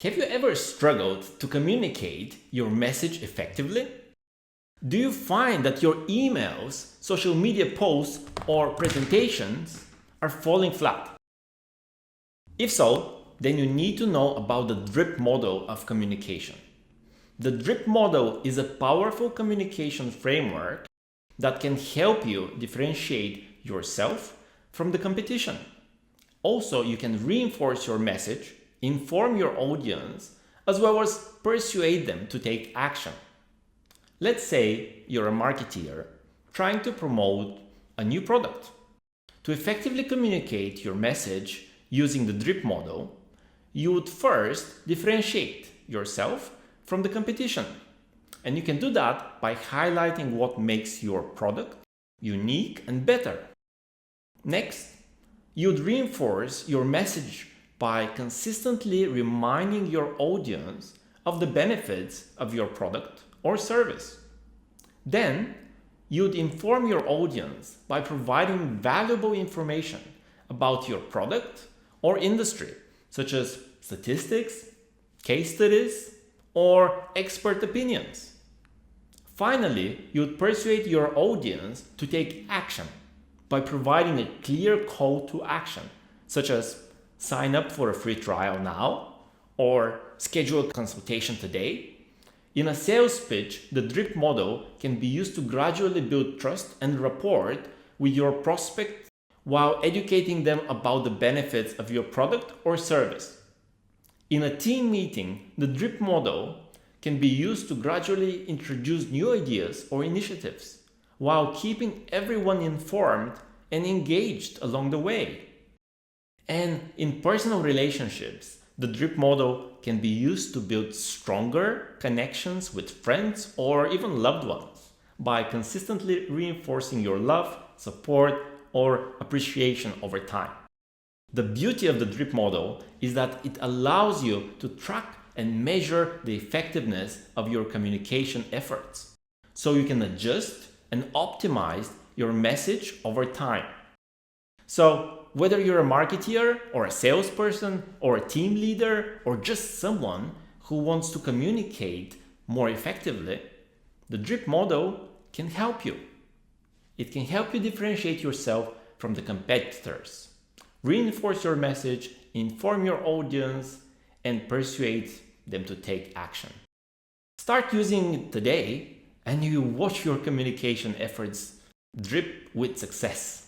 Have you ever struggled to communicate your message effectively? Do you find that your emails, social media posts, or presentations are falling flat? If so, then you need to know about the D.R.I.P model of communication. The D.R.I.P model is a powerful communication framework that can help you differentiate yourself from the competition. Also, you can reinforce your message, inform your audience, as well as persuade them to take action. Let's say you're a marketeer trying to promote a new product. To effectively communicate your message using the D.R.I.P model, you would first differentiate yourself from the competition. And you can do that by highlighting what makes your product unique and better. Next, you'd reinforce your message by consistently reminding your audience of the benefits of your product or service. Then, you'd inform your audience by providing valuable information about your product or industry, such as statistics, case studies, or expert opinions. Finally, you'd persuade your audience to take action by providing a clear call to action, such as sign up for a free trial now or schedule a consultation today. In a sales pitch, the D.R.I.P model can be used to gradually build trust and rapport with your prospect while educating them about the benefits of your product or service. In a team meeting, the D.R.I.P model can be used to gradually introduce new ideas or initiatives while keeping everyone informed and engaged along the way. And in personal relationships, the D.R.I.P model can be used to build stronger connections with friends or even loved ones by consistently reinforcing your love, support, or appreciation over time. The beauty of the D.R.I.P model is that it allows you to track and measure the effectiveness of your communication efforts, so you can adjust and optimize your message over time. So, whether you're a marketeer or a salesperson or a team leader or just someone who wants to communicate more effectively, the D.R.I.P model can help you. It can help you differentiate yourself from the competitors, reinforce your message, inform your audience, and persuade them to take action. Start using it today, and you watch your communication efforts drip with success.